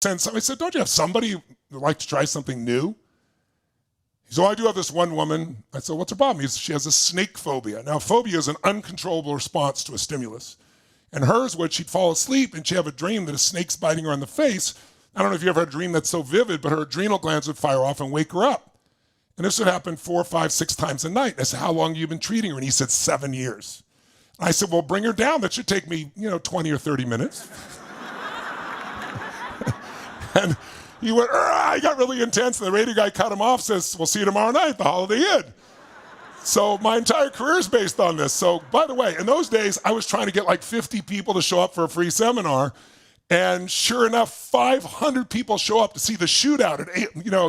send somebody. I said, don't you have somebody who'd like to try something new? He said, I do have this one woman. I said, what's her problem? She has a snake phobia. Now, phobia is an uncontrollable response to a stimulus. And hers was she'd fall asleep and she'd have a dream that a snake's biting her on the face. I don't know if you ever had a dream that's so vivid, but her adrenal glands would fire off and wake her up. And this would happen 4, 5, 6 times a night. I said, how long have you been treating her? And he said, 7 years. I said, well, bring her down. That should take me, 20 or 30 minutes. And he went, I got really intense. And the radio guy cut him off, says, we'll see you tomorrow night at the Holiday Inn. So my entire career is based on this. So by the way, in those days, I was trying to get like 50 people to show up for a free seminar. And sure enough, 500 people show up to see the shootout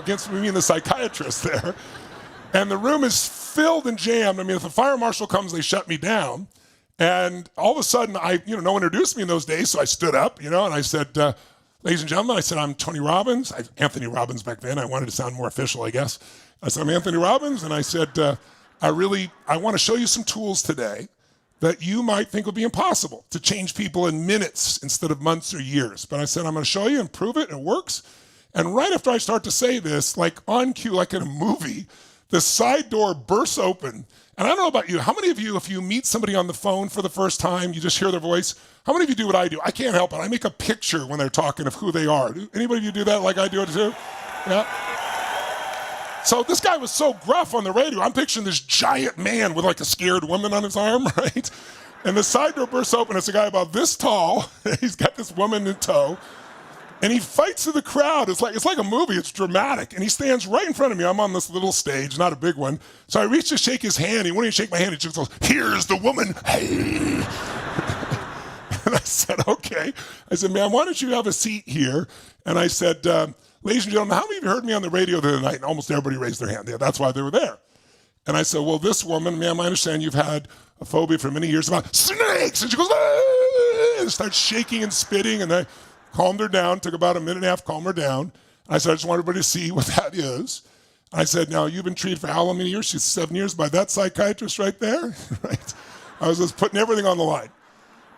against me and the psychiatrist there. And the room is filled and jammed. I mean, if the fire marshal comes, they shut me down. And all of a sudden, no one introduced me in those days. So I stood up, and I said, ladies and gentlemen, I said, I'm Tony Robbins. Anthony Robbins back then. I wanted to sound more official, I guess. I said, I'm Anthony Robbins. And I said, I want to show you some tools today that you might think would be impossible to change people in minutes instead of months or years. But I said, I'm going to show you and prove it, and it works. And right after I start to say this, like on cue, like in a movie, the side door bursts open. And I don't know about you, how many of you, if you meet somebody on the phone for the first time, you just hear their voice, how many of you do what I do? I can't help it. I make a picture when they're talking of who they are. Anybody of you do that like I do it too? Yeah. So this guy was so gruff on the radio. I'm picturing this giant man with like a scared woman on his arm, right? And the side door bursts open. It's a guy about this tall. He's got this woman in tow. And he fights through the crowd. It's like a movie. It's dramatic. And he stands right in front of me. I'm on this little stage, not a big one. So I reach to shake his hand. He wouldn't even shake my hand. He just goes, here's the woman. Hey. And I said, okay. I said, man, why don't you have a seat here? And I said, ladies and gentlemen, how many of you heard me on the radio the other night? And almost everybody raised their hand. Yeah, that's why they were there. And I said, well, this woman, ma'am, I understand you've had a phobia for many years about snakes. And she goes, ah! And starts shaking and spitting. And I calmed her down, took about a minute and a half, calm her down. I said, I just want everybody to see what that is. I said, now, you've been treated for how many years? She's 7 years by that psychiatrist right there, right? I was just putting everything on the line.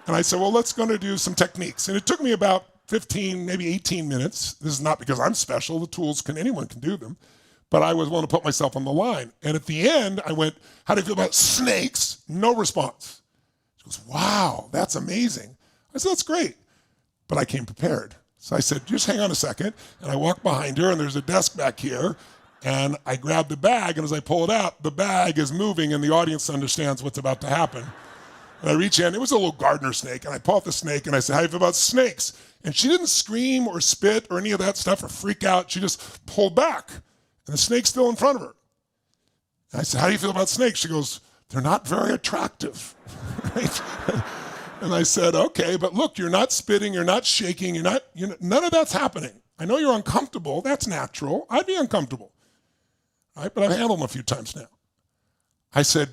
And I said, well, let's go to do some techniques. And it took me about 15, maybe 18 minutes. This is not because I'm special. The tools, anyone can do them. But I was willing to put myself on the line. And at the end, I went, how do you feel about snakes? No response. She goes, wow, that's amazing. I said, that's great. But I came prepared. So I said, just hang on a second. And I walked behind her, and there's a desk back here. And I grabbed the bag, and as I pull it out, the bag is moving, and the audience understands what's about to happen. And I reach in, it was a little gardener snake, and I pull out the snake, and I said, how do you feel about snakes? And she didn't scream or spit or any of that stuff or freak out. She just pulled back, and the snake's still in front of her. And I said, how do you feel about snakes? She goes, they're not very attractive. Right? And I said, okay, but look, you're not spitting, you're not shaking, none of that's happening. I know you're uncomfortable, that's natural. I'd be uncomfortable, right? But I've handled them a few times now. I said,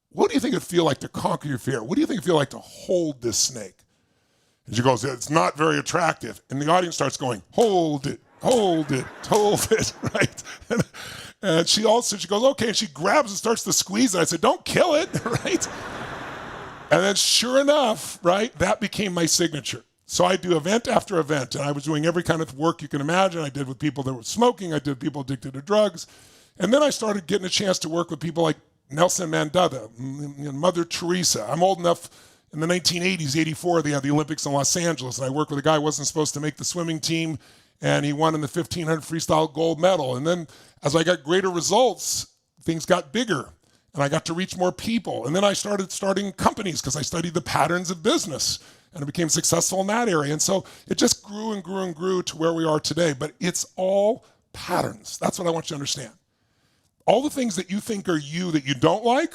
what do you think it'd feel like to conquer your fear? What do you think it'd feel like to hold this snake? And she goes, it's not very attractive. And the audience starts going, hold it, hold it, hold it, right? And she goes, okay, and she grabs and starts to squeeze it. I said, don't kill it, right? And then sure enough, right, that became my signature. So I do event after event, and I was doing every kind of work you can imagine. I did with people that were smoking. I did with people addicted to drugs. And then I started getting a chance to work with people like Nelson Mandela, Mother Teresa. I'm old enough, in the 1980s, 84, they had the Olympics in Los Angeles, and I worked with a guy who wasn't supposed to make the swimming team, and he won in the 1500 freestyle gold medal. And then as I got greater results, things got bigger. And I got to reach more people. And then I started starting companies because I studied the patterns of business. And I became successful in that area. And so it just grew and grew and grew to where we are today. But it's all patterns. That's what I want you to understand. All the things that you think are you that you don't like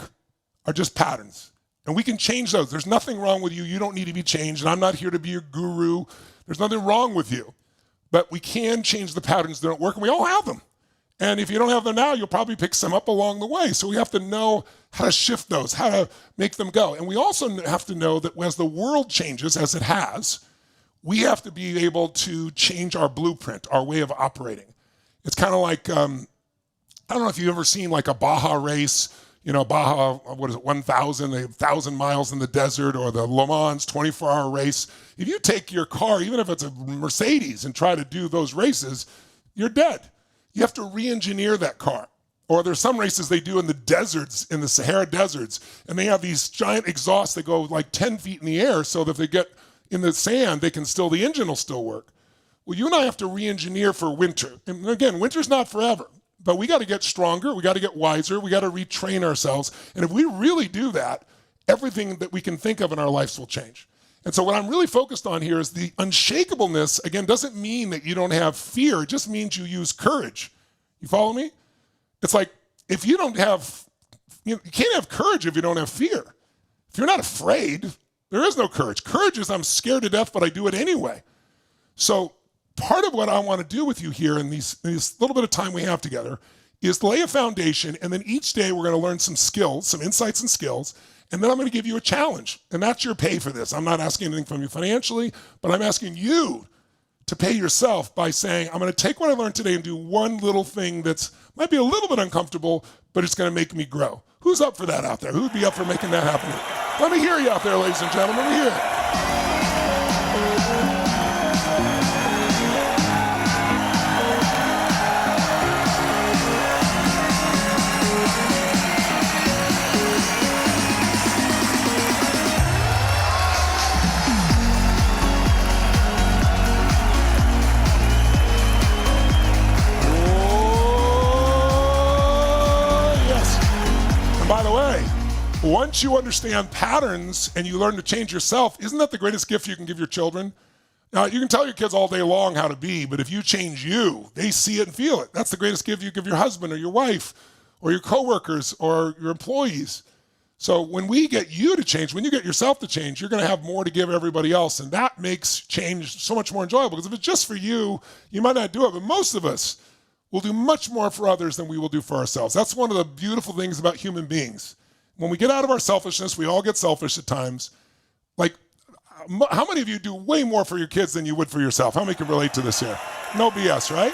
are just patterns. And we can change those. There's nothing wrong with you. You don't need to be changed. And I'm not here to be your guru. There's nothing wrong with you. But we can change the patterns that don't work. And we all have them. And if you don't have them now, you'll probably pick some up along the way. So we have to know how to shift those, how to make them go. And we also have to know that as the world changes, as it has, we have to be able to change our blueprint, our way of operating. It's kind of like, I don't know if you've ever seen like a Baja race, Baja, 1,000 miles in the desert, or the Le Mans 24-hour race. If you take your car, even if it's a Mercedes, and try to do those races, you're dead. You have to re-engineer that car. Or there's some races they do in the deserts, in the Sahara deserts, and they have these giant exhausts that go like 10 feet in the air so that if they get in the sand, the engine will still work. Well, you and I have to re-engineer for winter. And again, winter's not forever, but we got to get stronger, we got to get wiser, we got to retrain ourselves. And if we really do that, everything that we can think of in our lives will change. And so what I'm really focused on here is the unshakableness, again, doesn't mean that you don't have fear. It just means you use courage. You follow me? It's like, if you don't have, you can't have courage if you don't have fear. If you're not afraid, there is no courage. Courage is I'm scared to death, but I do it anyway. So part of what I want to do with you here in this little bit of time we have together is lay a foundation, and then each day we're going to learn some skills, some insights and skills, and then I'm going to give you a challenge. And that's your pay for this. I'm not asking anything from you financially, but I'm asking you to pay yourself by saying, I'm going to take what I learned today and do one little thing that's might be a little bit uncomfortable, but it's going to make me grow. Who's up for that out there? Who would be up for making that happen? Let me hear you out there, ladies and gentlemen. Let me hear it. By the way, once you understand patterns and you learn to change yourself, isn't that the greatest gift you can give your children? Now, you can tell your kids all day long how to be, but if you change you, they see it and feel it. That's the greatest gift you give your husband or your wife or your coworkers or your employees. So when we get you to change, when you get yourself to change, you're going to have more to give everybody else, and that makes change so much more enjoyable, because if it's just for you, you might not do it, but most of us will do much more for others than we will do for ourselves. That's one of the beautiful things about human beings. When we get out of our selfishness, we all get selfish at times. Like, how many of you do way more for your kids than you would for yourself? How many can relate to this here? No BS, right?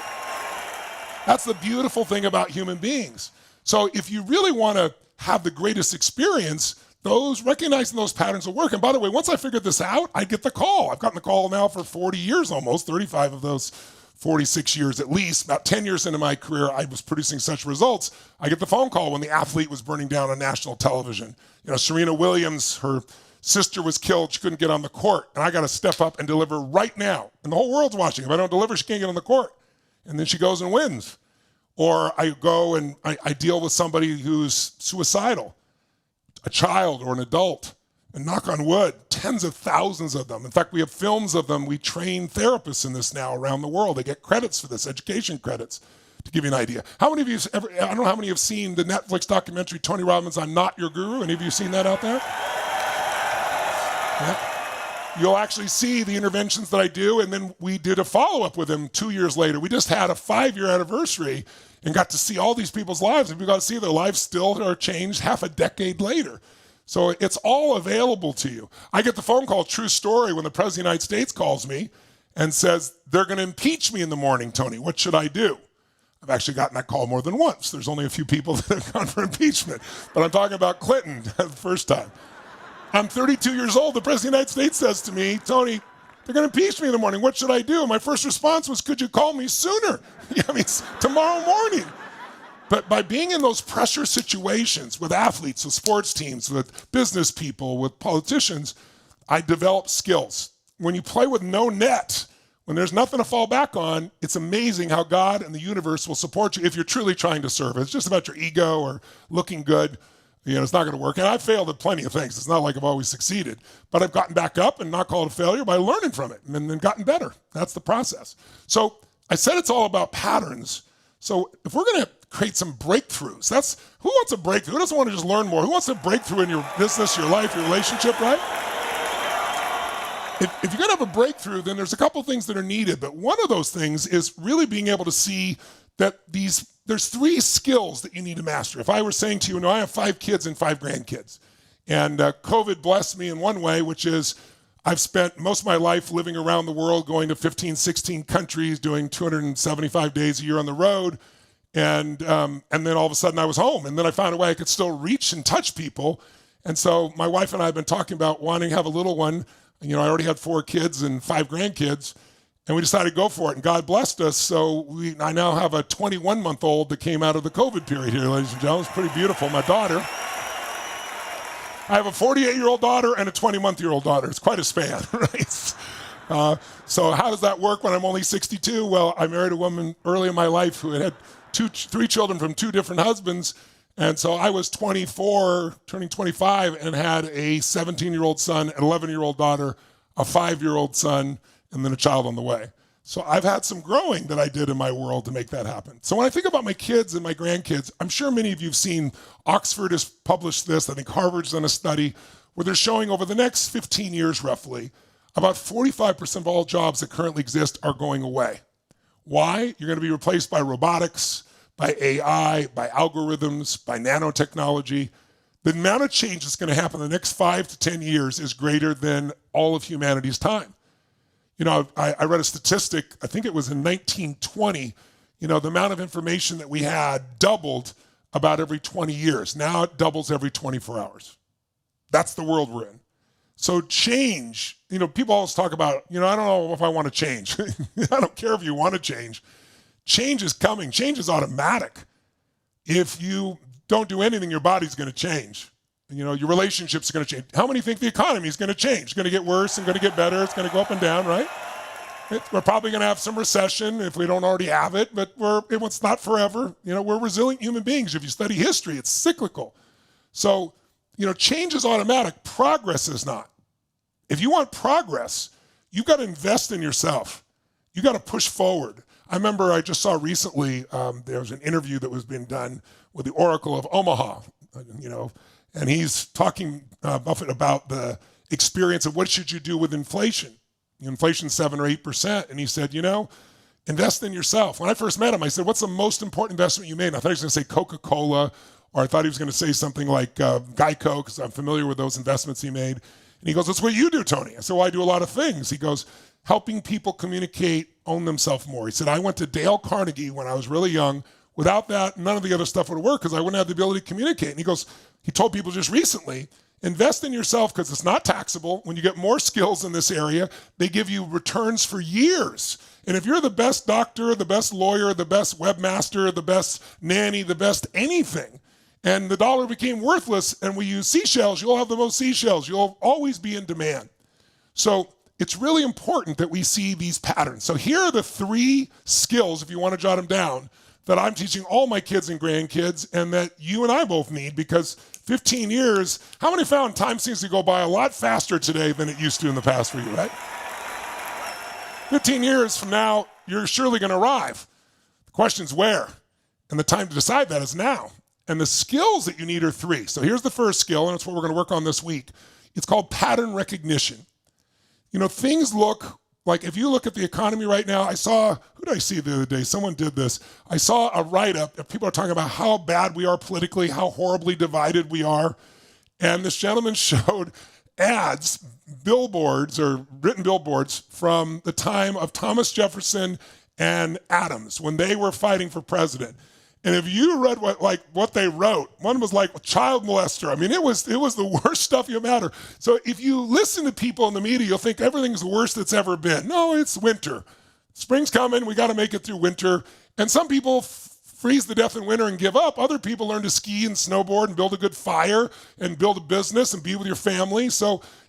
That's the beautiful thing about human beings. So if you really want to have the greatest experience, recognizing those patterns will work. And by the way, once I figured this out, I get the call. I've gotten the call now for 40 years almost, 35 of those 46 years at least. About 10 years into my career, I was producing such results. I get the phone call when the athlete was burning down on national television. Serena Williams, her sister was killed. She couldn't get on the court. And I got to step up and deliver right now. And the whole world's watching. If I don't deliver, she can't get on the court. And then she goes and wins. Or I go and I deal with somebody who's suicidal, a child or an adult. And knock on wood, tens of thousands of them. In fact, we have films of them. We train therapists in this now around the world. They get credits for this, education credits, to give you an idea. How many of you I don't know how many have seen the Netflix documentary, Tony Robbins, I'm Not Your Guru? Any of you seen that out there? Yeah. You'll actually see the interventions that I do, and then we did a follow-up with him 2 years later. We just had a 5-year anniversary and got to see all these people's lives, and we got to see their lives still are changed half a decade later. So it's all available to you. I get the phone call, true story, when the President of the United States calls me and says, they're going to impeach me in the morning, Tony. What should I do? I've actually gotten that call more than once. There's only a few people that have gone for impeachment. But I'm talking about Clinton the first time. I'm 32 years old. The President of the United States says to me, Tony, they're going to impeach me in the morning. What should I do? My first response was, could you call me sooner? I mean, tomorrow morning. But by being in those pressure situations with athletes, with sports teams, with business people, with politicians, I develop skills. When you play with no net, when there's nothing to fall back on, it's amazing how God and the universe will support you if you're truly trying to serve. It's just about your ego or looking good. It's not going to work. And I've failed at plenty of things. It's not like I've always succeeded. But I've gotten back up and not called a failure by learning from it and then gotten better. That's the process. So I said it's all about patterns. So if we're going to create some breakthroughs, who wants a breakthrough? Who doesn't want to just learn more? Who wants a breakthrough in your business, your life, your relationship, right? If you're going to have a breakthrough, then there's a couple things that are needed. But one of those things is really being able to see that there's 3 skills that you need to master. If I were saying to you, I have 5 kids and 5 grandkids. And COVID blessed me in one way, which is I've spent most of my life living around the world, going to 15, 16 countries, doing 275 days a year on the road. And then all of a sudden I was home. And then I found a way I could still reach and touch people. And so my wife and I have been talking about wanting to have a little one. I already had 4 kids and 5 grandkids. And we decided to go for it. And God blessed us. So I now have a 21-month-old that came out of the COVID period here, ladies and gentlemen. It's pretty beautiful. My daughter. I have a 48-year-old daughter and a 20-month-year-old daughter. It's quite a span, right? So how does that work when I'm only 62? Well, I married a woman early in my life who had 3 children from 2 different husbands. And so I was 24, turning 25, and had a 17-year-old son, an 11-year-old daughter, a 5-year-old son, and then a child on the way. So I've had some growing that I did in my world to make that happen. So when I think about my kids and my grandkids, I'm sure many of you have seen Oxford has published this. I think Harvard's done a study where they're showing over the next 15 years roughly, about 45% of all jobs that currently exist are going away. Why? You're going to be replaced by robotics, by AI, by algorithms, by nanotechnology. The amount of change that's going to happen in the next 5 to 10 years is greater than all of humanity's time. I read a statistic, I think it was in 1920, the amount of information that we had doubled about every 20 years. Now it doubles every 24 hours. That's the world we're in. So change, people always talk about, I don't know if I want to change. I don't care if you want to change. Change is coming. Change is automatic. If you don't do anything, your body's going to change. Your relationships are going to change. How many think the economy is going to change? It's going to get worse and going to get better. It's going to go up and down, right? We're probably going to have some recession if we don't already have it, but it's not forever. We're resilient human beings. If you study history, it's cyclical. So, change is automatic. Progress is not. If you want progress, you've got to invest in yourself. You've got to push forward. I remember I just saw recently, there was an interview that was being done with the Oracle of Omaha, and he's talking, Buffett, about the experience of what should you do with inflation. Inflation's 7 or 8%. And he said, invest in yourself. When I first met him, I said, what's the most important investment you made? And I thought he was going to say Coca-Cola, or I thought he was going to say something like Geico, because I'm familiar with those investments he made. And he goes, that's what you do, Tony. I said, well, I do a lot of things. He goes, helping people communicate, own themselves more. He said, I went to Dale Carnegie when I was really young. Without that, none of the other stuff would work because I wouldn't have the ability to communicate. And he goes, he told people just recently, invest in yourself because it's not taxable. When you get more skills in this area, they give you returns for years. And if you're the best doctor, the best lawyer, the best webmaster, the best nanny, the best anything, and the dollar became worthless and we use seashells, you'll have the most seashells. You'll always be in demand. So it's really important that we see these patterns. So here are the 3 skills, if you want to jot them down, that I'm teaching all my kids and grandkids and that you and I both need, because 15 years, how many found time seems to go by a lot faster today than it used to in the past for you, right? 15 years from now, you're surely going to arrive. The question's where? And the time to decide that is now. And the skills that you need are 3. So here's the first skill, and it's what we're going to work on this week. It's called pattern recognition. Things look like, if you look at the economy right now, who did I see the other day? Someone did this. I saw a write-up. People are talking about how bad we are politically, how horribly divided we are. And this gentleman showed ads, billboards, or written billboards from the time of Thomas Jefferson and Adams when they were fighting for president. And if you read what they wrote, one was like child molester. I mean, it was the worst stuff you matter. So if you listen to people in the media, you'll think everything's the worst that's ever been. No, it's winter. Spring's coming. We got to make it through winter. And some people freeze to death in winter and give up. Other people learn to ski and snowboard and build a good fire and build a business and be with your family.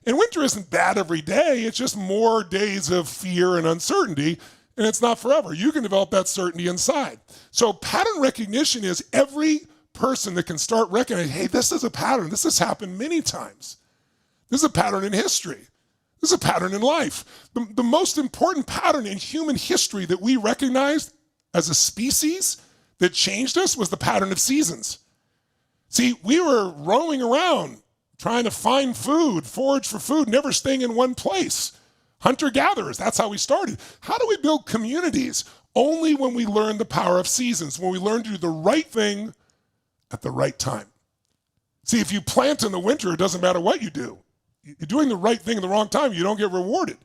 And winter isn't bad every day. It's just more days of fear and uncertainty. And it's not forever. You can develop that certainty inside. So pattern recognition is every person that can start recognizing, hey, this is a pattern. This has happened many times. This is a pattern in history. This is a pattern in life. The most important pattern in human history that we recognized as a species that changed us was the pattern of seasons. See, we were roaming around trying to find food, forage for food, never staying in one place. Hunter-gatherers, that's how we started. How do we build communities? Only when we learn the power of seasons, when we learn to do the right thing at the right time. See, if you plant in the winter, it doesn't matter what you do. You're doing the right thing at the wrong time, you don't get rewarded.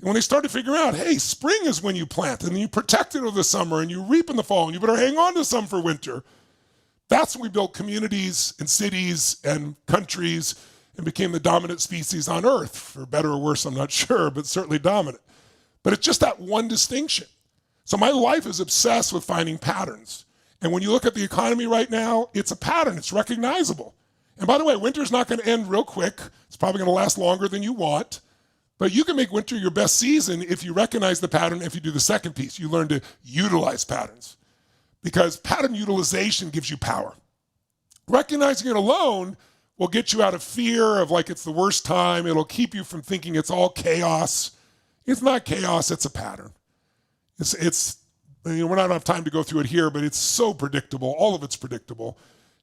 And when they started figuring out, hey, spring is when you plant, and then you protect it over the summer, and you reap in the fall, and you better hang on to some for winter. That's when we built communities and cities and countries and became the dominant species on Earth. For better or worse, I'm not sure, but certainly dominant. But it's just that one distinction. So my life is obsessed with finding patterns. And when you look at the economy right now, it's a pattern. It's recognizable. And by the way, winter's not going to end real quick. It's probably going to last longer than you want. But you can make winter your best season if you recognize the pattern, if you do the second piece. You learn to utilize patterns. Because pattern utilization gives you power. Recognizing it alone will get you out of fear of like it's the worst time. It'll keep you from thinking it's all chaos. It's not chaos, it's a pattern. We're not going to have time to go through it here, but it's so predictable. All of it's predictable.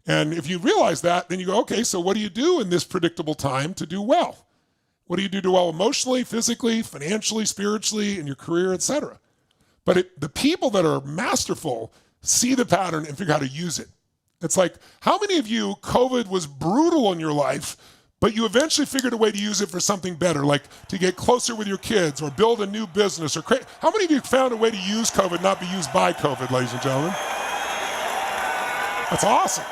And if you realize that, then you go, okay, so what do you do in this predictable time to do well? What do you do well emotionally, physically, financially, spiritually, in your career, etc.? But the people that are masterful see the pattern and figure out how to use it. It's like, how many of you, COVID was brutal in your life, but you eventually figured a way to use it for something better, like to get closer with your kids or build a new business or create? How many of you found a way to use COVID, not be used by COVID, ladies and gentlemen? That's awesome.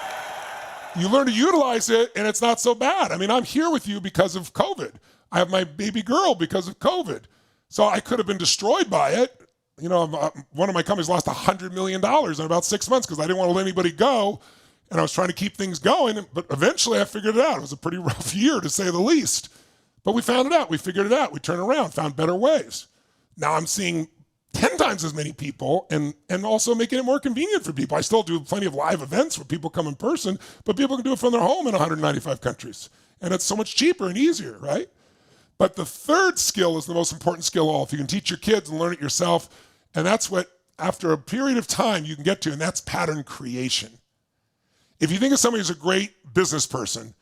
You learn to utilize it and it's not so bad. I mean, I'm here with you because of COVID. I have my baby girl because of COVID. So I could have been destroyed by it. You know, one of my companies lost $100 million in about 6 months because I didn't want to let anybody go. And I was trying to keep things going, but eventually I figured it out. It was a pretty rough year, to say the least. But we found it out. We figured it out. We turned around, found better ways. Now I'm seeing 10 times as many people and also making it more convenient for people. I still do plenty of live events where people come in person, but people can do it from their home in 195 countries. And it's so much cheaper and easier, right? But the third skill is the most important skill of all. If you can teach your kids and learn it yourself, and that's what, after a period of time, you can get to, and that's pattern creation. If you think of somebody who's a great business person,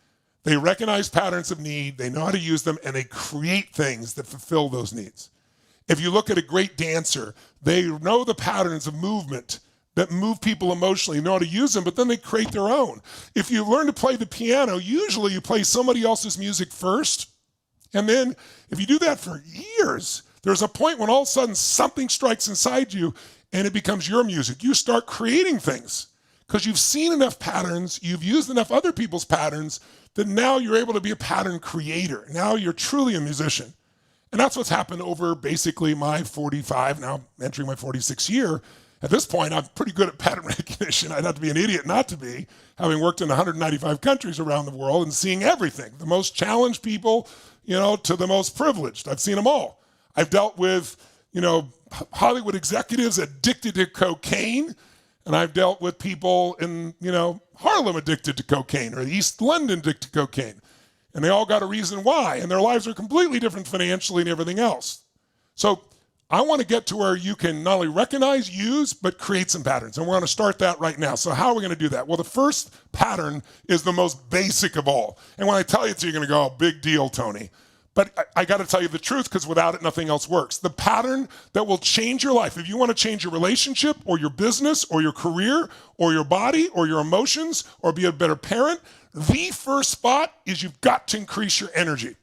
they recognize patterns of need, they know how to use them, and they create things that fulfill those needs. If you look at a great dancer, they know the patterns of movement that move people emotionally, know how to use them, but then they create their own. If you learn to play the piano, usually you play somebody else's music first, and then if you do that for years, there's a point when all of a sudden something strikes inside you and it becomes your music. You start creating things because you've seen enough patterns, you've used enough other people's patterns, that now you're able to be a pattern creator. Now you're truly a musician. And that's what's happened over basically my 45, now entering my 46th year. At this point, I'm pretty good at pattern recognition. I'd have to be an idiot not to be, having worked in 195 countries around the world and seeing everything, the most challenged people, to the most privileged. I've seen them all. I've dealt with, Hollywood executives addicted to cocaine, and I've dealt with people in, Harlem addicted to cocaine, or East London addicted to cocaine. And they all got a reason why, and their lives are completely different financially and everything else. So I want to get to where you can not only recognize, use, but create some patterns. And we're going to start that right now. So how are we going to do that? Well, the first pattern is the most basic of all. And when I tell you it, you're going to go, oh, big deal, Tony. But I got to tell you the truth, because without it, nothing else works. The pattern that will change your life, if you want to change your relationship or your business or your career or your body or your emotions or be a better parent, the first spot is you've got to increase your energy.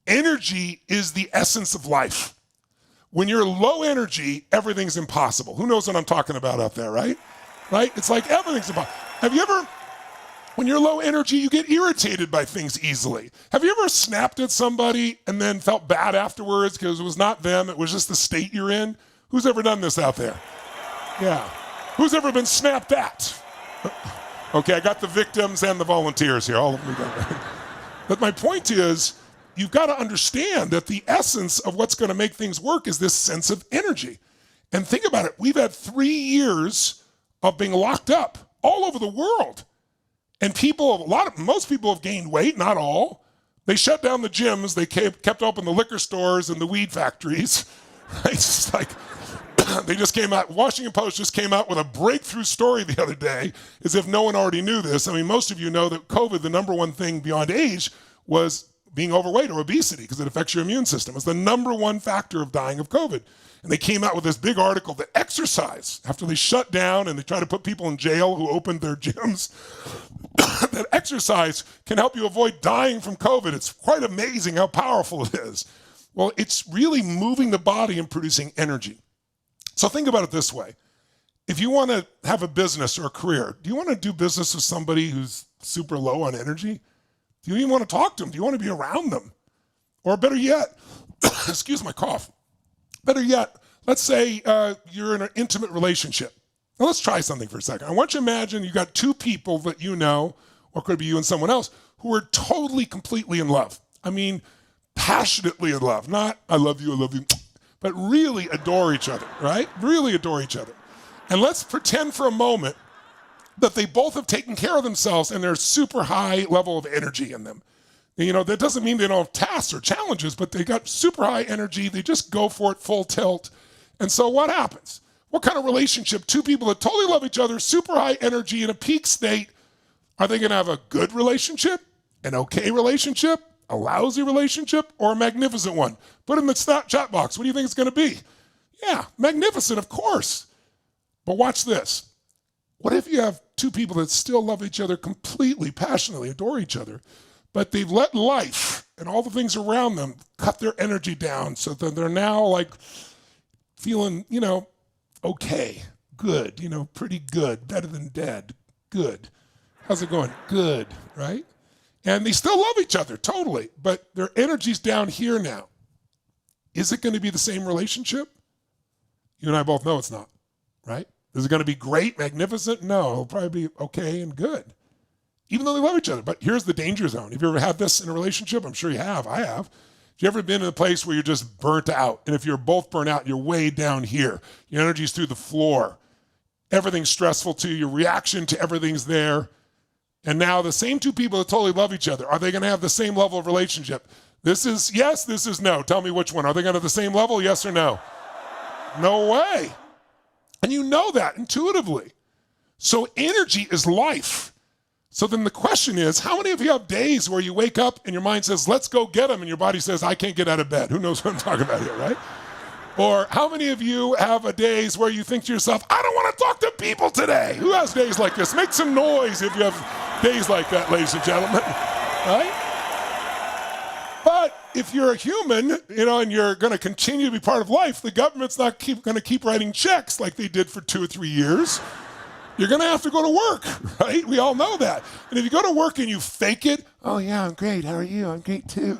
Energy is the essence of life. When you're low energy, everything's impossible. Who knows what I'm talking about out there, right? Right? It's like everything's impossible. Have you ever, when you're low energy, you get irritated by things easily. Have you ever snapped at somebody and then felt bad afterwards because it was not them, it was just the state you're in? Who's ever done this out there? Yeah. Who's ever been snapped at? Okay, I got the victims and the volunteers here. All of them got it. But my point is, you've got to understand that the essence of what's going to make things work is this sense of energy. And think about it. We've had 3 years of being locked up all over the world. And most people have gained weight, not all. They shut down the gyms. They kept open the liquor stores and the weed factories. It's just like, they just came out, Washington Post just came out with a breakthrough story the other day, as if no one already knew this. I mean, most of you know that COVID, the number one thing beyond age, was being overweight or obesity, because it affects your immune system. It's the number one factor of dying of COVID. And they came out with this big article that exercise, after they shut down and they tried to put people in jail who opened their gyms, that exercise can help you avoid dying from COVID. It's quite amazing how powerful it is. Well, it's really moving the body and producing energy. So think about it this way. If you want to have a business or a career, do you want to do business with somebody who's super low on energy? Do you even want to talk to them? Do you want to be around them? Or better yet, excuse my cough. Better yet, let's say you're in an intimate relationship. Now let's try something for a second. I want you to imagine you got two people that you know, or could be you and someone else, who are totally, completely in love. I mean, passionately in love. Not, I love you, but really adore each other, right? Really adore each other. And let's pretend for a moment that they both have taken care of themselves and there's super high level of energy in them. You know, that doesn't mean they don't have tasks or challenges, but they got super high energy. They just go for it full tilt. And so what happens? What kind of relationship? Two people that totally love each other, super high energy in a peak state. Are they going to have a good relationship, an okay relationship, a lousy relationship, or a magnificent one? Put it in the chat box. What do you think it's going to be? Yeah, magnificent, of course. But watch this. What if you have two people that still love each other completely, passionately, adore each other, but they've let life and all the things around them cut their energy down so that they're now like feeling, okay, good, pretty good, better than dead, good. How's it going? Good, right? And they still love each other, totally, but their energy's down here now. Is it going to be the same relationship? You and I both know it's not, right? Is it going to be great, magnificent? No, it'll probably be okay and good, even though they love each other. But here's the danger zone. Have you ever had this in a relationship? I'm sure you have. I have. Have you ever been in a place where you're just burnt out? And if you're both burnt out, you're way down here. Your energy's through the floor. Everything's stressful to you. Your reaction to everything's there. And now the same two people that totally love each other, are they going to have the same level of relationship? This is yes, this is no. Tell me which one. Are they going to have the same level, yes or no? No way. And you know that intuitively. So energy is life. So then the question is, how many of you have days where you wake up and your mind says, let's go get them, and your body says, I can't get out of bed? Who knows what I'm talking about here, right? Or how many of you have days where you think to yourself, I don't want to talk to people today? Who has days like this? Make some noise if you have days like that, ladies and gentlemen, right? But if you're a human, and you're going to continue to be part of life, the government's not going to keep writing checks like they did for 2 or 3 years. You're going to have to go to work, right? We all know that. And if you go to work and you fake it, oh yeah, I'm great. How are you? I'm great too.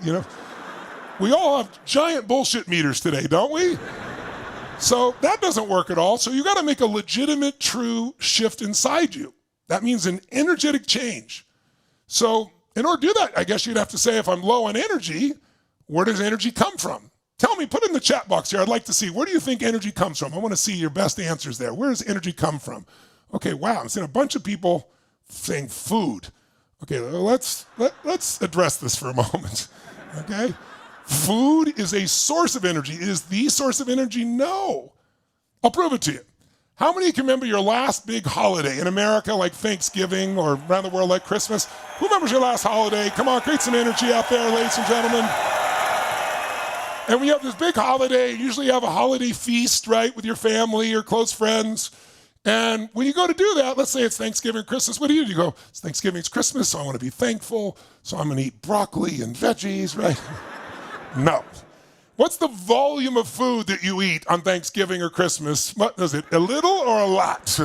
We all have giant bullshit meters today, don't we? So that doesn't work at all. So you got to make a legitimate, true shift inside you. That means an energetic change. So in order to do that, I guess you'd have to say, if I'm low on energy, where does energy come from? Tell me, put it in the chat box here. I'd like to see, where do you think energy comes from? I want to see your best answers there. Where does energy come from? Okay, wow, I'm seeing a bunch of people saying food. Okay, let's address this for a moment, okay? Food is a source of energy. Is the source of energy? No. I'll prove it to you. How many can remember your last big holiday in America, like Thanksgiving, or around the world like Christmas? Who remembers your last holiday? Come on, create some energy out there, ladies and gentlemen. And when you have this big holiday, usually you have a holiday feast, right, with your family or close friends. And when you go to do that, let's say it's Thanksgiving or Christmas, what do? You go, it's Thanksgiving, it's Christmas, so I want to be thankful, so I'm going to eat broccoli and veggies, right? No. What's the volume of food that you eat on Thanksgiving or Christmas? What is it, a little or a lot?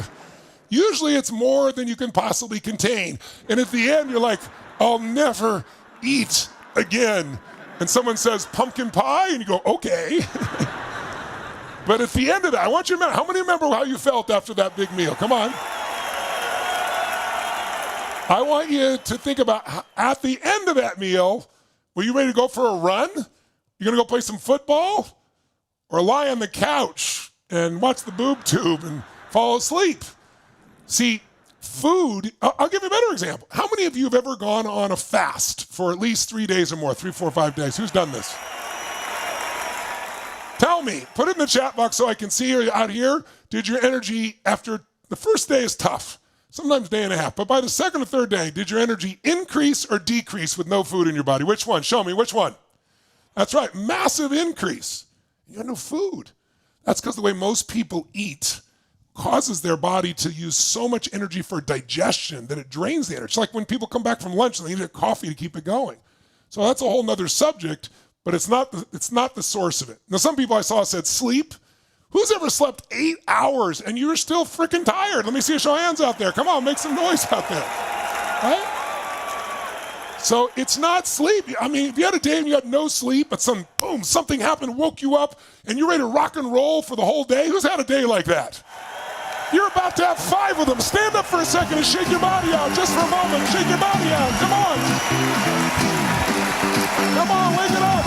Usually it's more than you can possibly contain. And at the end, you're like, I'll never eat again. And someone says, pumpkin pie? And you go, okay. But at the end of that, I want you to remember, how many remember how you felt after that big meal? Come on. I want you to think about, at the end of that meal, were you ready to go for a run? You're going to go play some football? Or lie on the couch and watch the boob tube and fall asleep? See, food, I'll give you a better example. How many of you have ever gone on a fast for at least 3 days or more, 3, 4, 5 days? Who's done this? Tell me, put it in the chat box so I can see you out here. Did your energy, after the first day is tough, sometimes day and a half, but by the second or third day, did your energy increase or decrease with no food in your body? Which one? Show me, which one? That's right, massive increase. You got no food. That's because the way most people eat causes their body to use so much energy for digestion that it drains the energy. It's like when people come back from lunch and they need a coffee to keep it going. So that's a whole nother subject, but it's not the source of it. Now, some people I saw said sleep. Who's ever slept 8 hours and you're still freaking tired? Let me see a show of hands out there. Come on, make some noise out there, right? So it's not sleep. I mean, if you had a day and you had no sleep, but something happened, woke you up, and you're ready to rock and roll for the whole day, who's had a day like that? You're about to have 5 of them. Stand up for a second and shake your body out, just for a moment. Shake your body out. Come on. Come on, wake it up.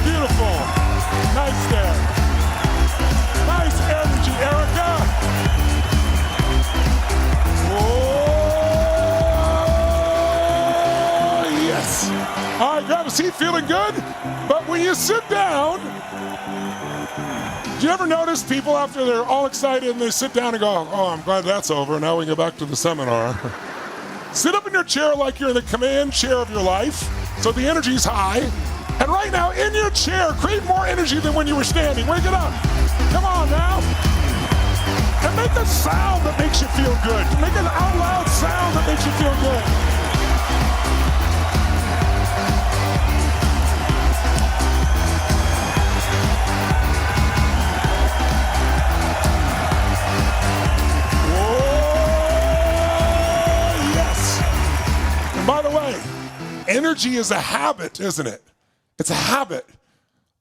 Beautiful. Nice there. Nice energy, Erica. Oh, yes. All right, grab a seat, feeling good? But when you sit down, do you ever notice people after they're all excited and they sit down and go, oh, I'm glad that's over. Now we can go back to the seminar. Sit up in your chair like you're in the command chair of your life, so the energy's high. And right now, in your chair, create more energy than when you were standing. Wake it up. Come on now. And make a sound that makes you feel good. Make an out loud sound that makes you feel good. Whoa, yes. And by the way, energy is a habit, isn't it? It's a habit.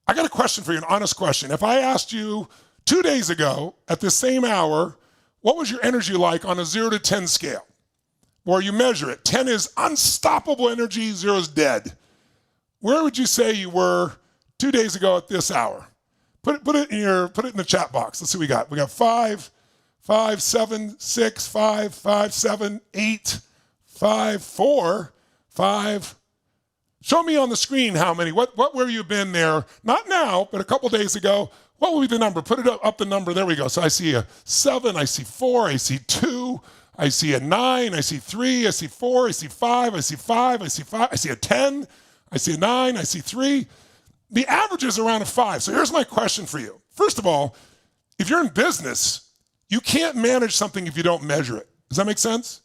I got a question for you, an honest question. If I asked you 2 days ago at this same hour, what was your energy like on a 0 to 10 scale? Where you measure it. 10 is unstoppable energy, 0 is dead. Where would you say you were 2 days ago at this hour? Put it in the chat box. Let's see what we got. We got 5, 7, 6, 5, 7, 8, 5, 4, 5. Show me on the screen how many. What where you been there? Not now, but a couple days ago. What will be the number? Put it up the number. There we go. So I see a 7, I see 4, I see 2, I see a 9, I see 3, I see 4, I see 5, I see 5, I see 5, I see a 10, I see a 9, I see 3. The average is around a 5. So here's my question for you. First of all, if you're in business, you can't manage something if you don't measure it. Does that make sense?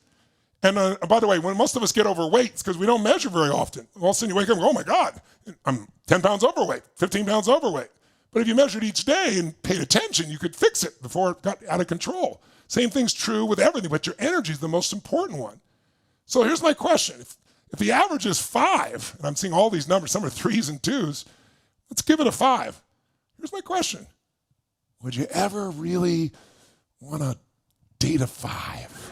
And by the way, when most of us get overweight, it's because we don't measure very often. All of a sudden you wake up and go, oh my God, I'm 10 pounds overweight, 15 pounds overweight. But if you measured each day and paid attention, you could fix it before it got out of control. Same thing's true with everything, but your energy is the most important one. So here's my question. If the average is 5, and I'm seeing all these numbers, some are 3s and 2s, let's give it a 5. Here's my question. Would you ever really want to date a 5?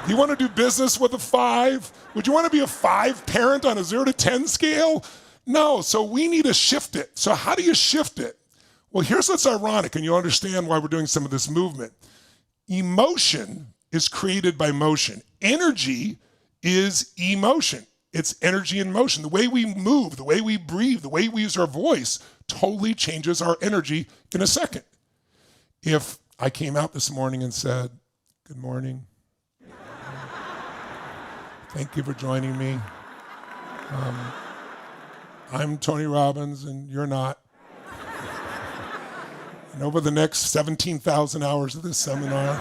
Do you want to do business with a 5? Would you want to be a 5 parent on a 0 to 10 scale? No, so we need to shift it. So how do you shift it? Well, here's what's ironic, and you'll understand why we're doing some of this movement. Emotion is created by motion. Energy is emotion. It's energy in motion. The way we move, the way we breathe, the way we use our voice totally changes our energy in a second. If I came out this morning and said, good morning, thank you for joining me. I'm Tony Robbins, and you're not. And over the next 17,000 hours of this seminar,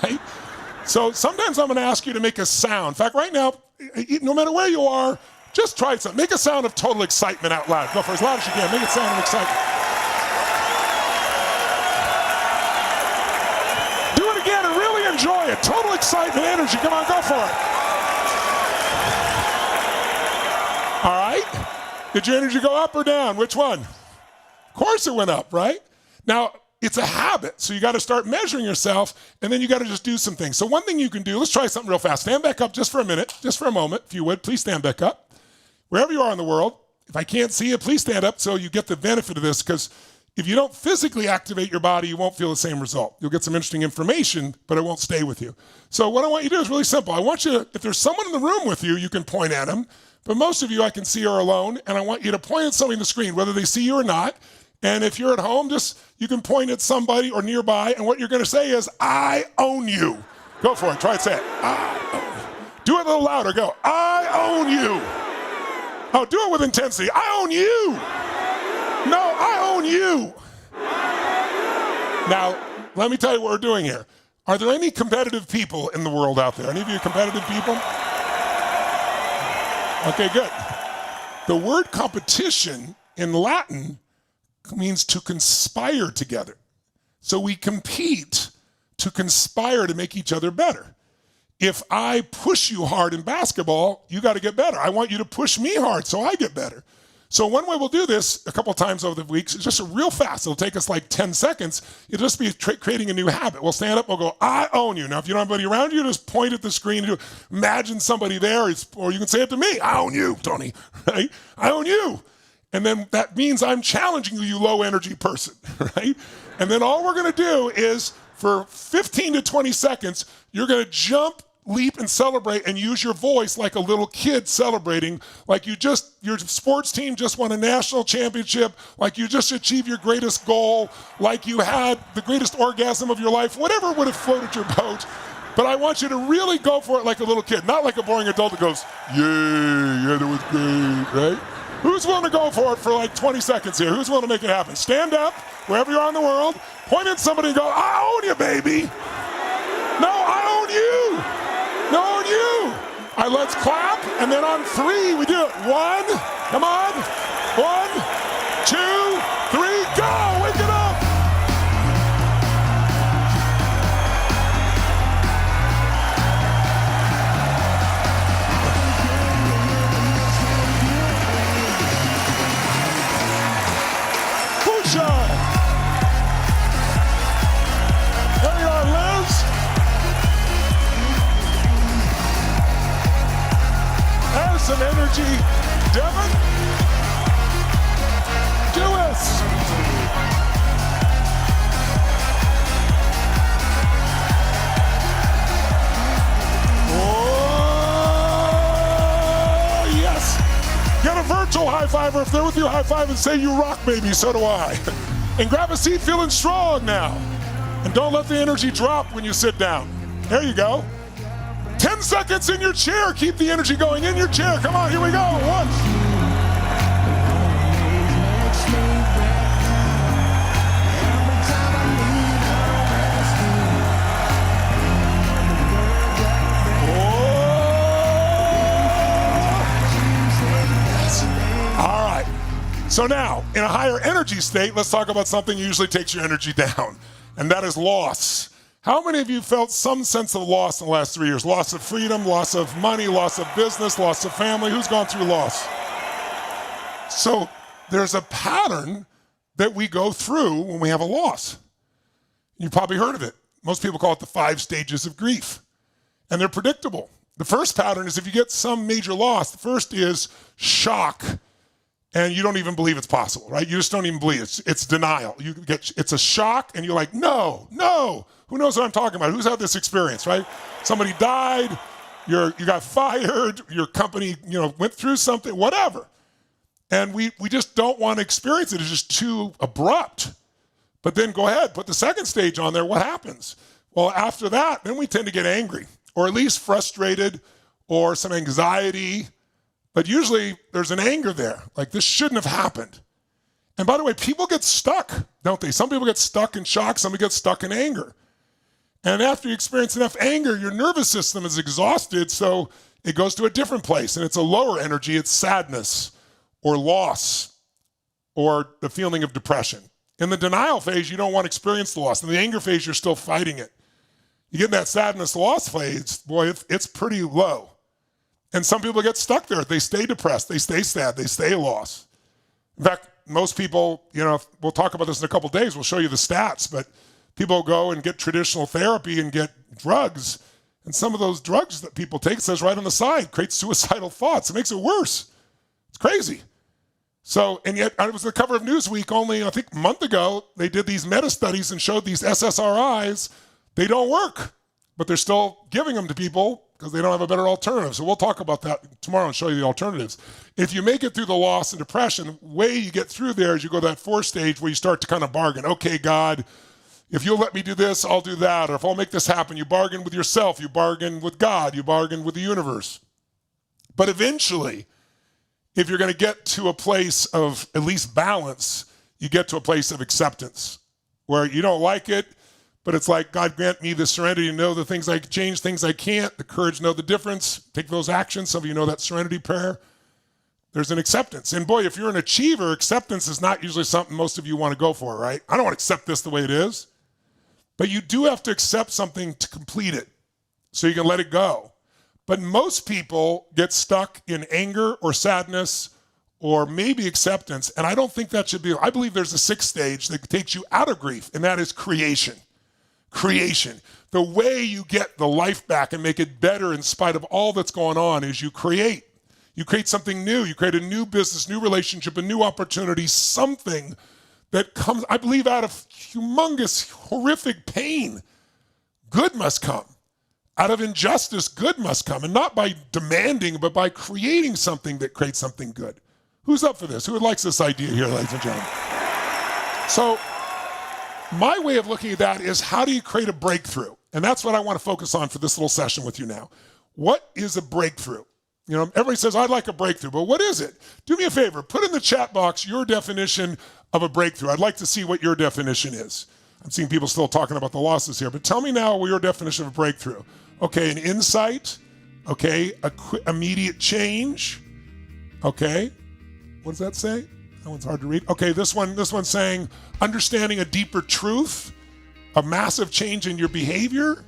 right? So sometimes I'm going to ask you to make a sound. In fact, right now, no matter where you are, just try something. Make a sound of total excitement out loud. Go for as loud as you can. Make it sound of excitement. Do it again and really enjoy it. Total excitement, energy. Come on, go for it. All right. Did your energy go up or down? Which one? Of course it went up, right? Now, it's a habit, so you got to start measuring yourself, and then you got to just do some things. So one thing you can do, let's try something real fast. Stand back up just for a minute, just for a moment, if you would. Please stand back up. Wherever you are in the world, if I can't see you, please stand up so you get the benefit of this, because if you don't physically activate your body, you won't feel the same result. You'll get some interesting information, but it won't stay with you. So what I want you to do is really simple. I want you to, if there's someone in the room with you, you can point at them, But most of you I can see are alone, and I want you to point at somebody on the screen, whether they see you or not. And if you're at home, you can point at somebody or nearby, and what you're going to say is, I own you. Go for it. Try and say it. Do it a little louder. Go, I own you. Oh, do it with intensity. I own you. No, I own you. Now, let me tell you what we're doing here. Are there any competitive people in the world out there? Any of you competitive people? Okay, good. The word competition in Latin means to conspire together. So we compete to conspire to make each other better. If I push you hard in basketball, you got to get better. I want you to push me hard so I get better. So one way we'll do this a couple of times over the weeks is just real fast. It'll take us like 10 seconds. It'll just be creating a new habit. We'll stand up, we'll go, I own you. Now, if you don't have anybody around you, just point at the screen and imagine somebody there, or you can say it to me, I own you, Tony, right? I own you. And then that means I'm challenging you, you low energy person, right? And then all we're gonna do is for 15 to 20 seconds, you're gonna jump, leap, and celebrate and use your voice like a little kid celebrating, like your sports team just won a national championship, like you just achieved your greatest goal, like you had the greatest orgasm of your life, whatever would have floated your boat. But I want you to really go for it like a little kid, not like a boring adult that goes, yeah, that was great, right? Who's willing to go for it for like 20 seconds here? Who's willing to make it happen? Stand up, wherever you are in the world, point at somebody and go, I own you, baby. No, I own you. No, I own you. All right, let's clap, and then on 3, we do it. 1, come on. 1, 2, 3, go. Wake it up. There you are, Liz. There's some energy. Devin. Jewis. Oh, yes. Get a virtual high five, or if they're with you, high five and say, you rock, baby. So do I. And grab a seat feeling strong now. And don't let the energy drop when you sit down. There you go. 10 seconds in your chair. Keep the energy going in your chair. Come on, here we go. 1. All right. So now, in a higher energy state, let's talk about something that usually takes your energy down, and that is loss. How many of you felt some sense of loss in the last 3 years? Loss of freedom, loss of money, loss of business, loss of family? Who's gone through loss? So there's a pattern that we go through when we have a loss. You've probably heard of it. Most people call it the 5 stages of grief, and they're predictable. The first pattern is if you get some major loss, the first is shock. And you don't even believe it's possible, right? You just don't even believe it. It's denial. It's a shock, and you're like, no. Who knows what I'm talking about? Who's had this experience, right? Somebody died, you got fired, your company, went through something, whatever. And we just don't want to experience it. It's just too abrupt. But then go ahead, put the second stage on there. What happens? Well, after that, then we tend to get angry, or at least frustrated, or some anxiety. But usually there's an anger there, like this shouldn't have happened. And by the way, people get stuck, don't they? Some people get stuck in shock, some people get stuck in anger. And after you experience enough anger, your nervous system is exhausted, so it goes to a different place, and it's a lower energy. It's sadness or loss or the feeling of depression. In the denial phase, you don't want to experience the loss. In the anger phase, you're still fighting it. You get in that sadness loss phase, boy, it's pretty low. And some people get stuck there. They stay depressed. They stay sad. They stay lost. In fact, most people, we'll talk about this in a couple days. We'll show you the stats. But people go and get traditional therapy and get drugs. And some of those drugs that people take, it says right on the side, creates suicidal thoughts. It makes it worse. It's crazy. So, and yet, it was the cover of Newsweek only, I think, a month ago. They did these meta-studies and showed these SSRIs. They don't work. But they're still giving them to people because they don't have a better alternative. So we'll talk about that tomorrow and show you the alternatives. If you make it through the loss and depression, the way you get through there is you go to that fourth stage where you start to kind of bargain. Okay, God, if you'll let me do this, I'll do that. Or if I'll make this happen, you bargain with yourself, you bargain with God, you bargain with the universe. But eventually, if you're going to get to a place of at least balance, you get to a place of acceptance where you don't like it, but it's like, God grant me the serenity to know the things I can change, things I can't, the courage to know the difference, take those actions. Some of you know that serenity prayer. There's an acceptance. And boy, if you're an achiever, acceptance is not usually something most of you want to go for, right? I don't want to accept this the way it is. But you do have to accept something to complete it so you can let it go. But most people get stuck in anger or sadness or maybe acceptance. And I don't think that should be. I believe there's a sixth stage that takes you out of grief, and that is creation. Creation. The way you get the life back and make it better in spite of all that's going on is you create. You create something new. You create a new business, new relationship, a new opportunity, something that comes, I believe, out of humongous, horrific pain. Good must come. Out of injustice, good must come. And not by demanding, but by creating something that creates something good. Who's up for this? Who likes this idea here, ladies and gentlemen? So, my way of looking at that is, how do you create a breakthrough? And that's what I want to focus on for this little session with you now. What is a breakthrough? You know, everybody says, I'd like a breakthrough, but what is it? Do me a favor, put in the chat box your definition of a breakthrough. I'd like to see what your definition is. I'm seeing people still talking about the losses here, but tell me now what your definition of a breakthrough. Okay, an insight. Okay, immediate change. Okay, what does that say? That one's hard to read. Okay, this one's saying understanding a deeper truth, a massive change in your behavior.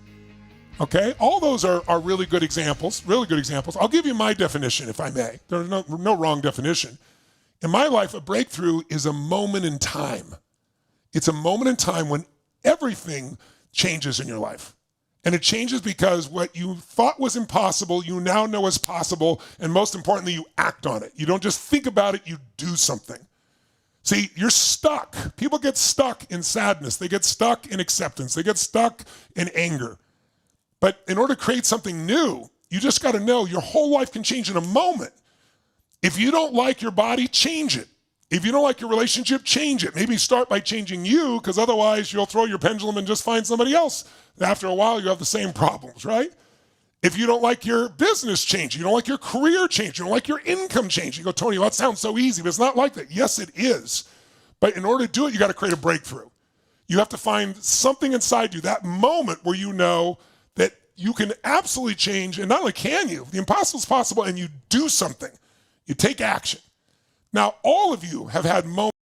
Okay, all those are really good examples, I'll give you my definition, if I may. There's no wrong definition. In my life, a breakthrough is a moment in time. It's a moment in time when everything changes in your life. And it changes because what you thought was impossible, you now know is possible, and most importantly, you act on it. You don't just think about it, you do something. See, you're stuck. People get stuck in sadness. They get stuck in acceptance. They get stuck in anger. But in order to create something new, you just got to know your whole life can change in a moment. If you don't like your body, change it. If you don't like your relationship, change it. Maybe start by changing you, because otherwise you'll throw your pendulum and just find somebody else. After a while, you have the same problems, right? If you don't like your business, change. You don't like your career, change. You don't like your income, change. You go, Tony, well, that sounds so easy, but it's not like that. Yes, it is. But in order to do it, you got to create a breakthrough. You have to find something inside you, that moment where you know that you can absolutely change, and not only can you, the impossible is possible, and you do something. You take action. Now, all of you have had moments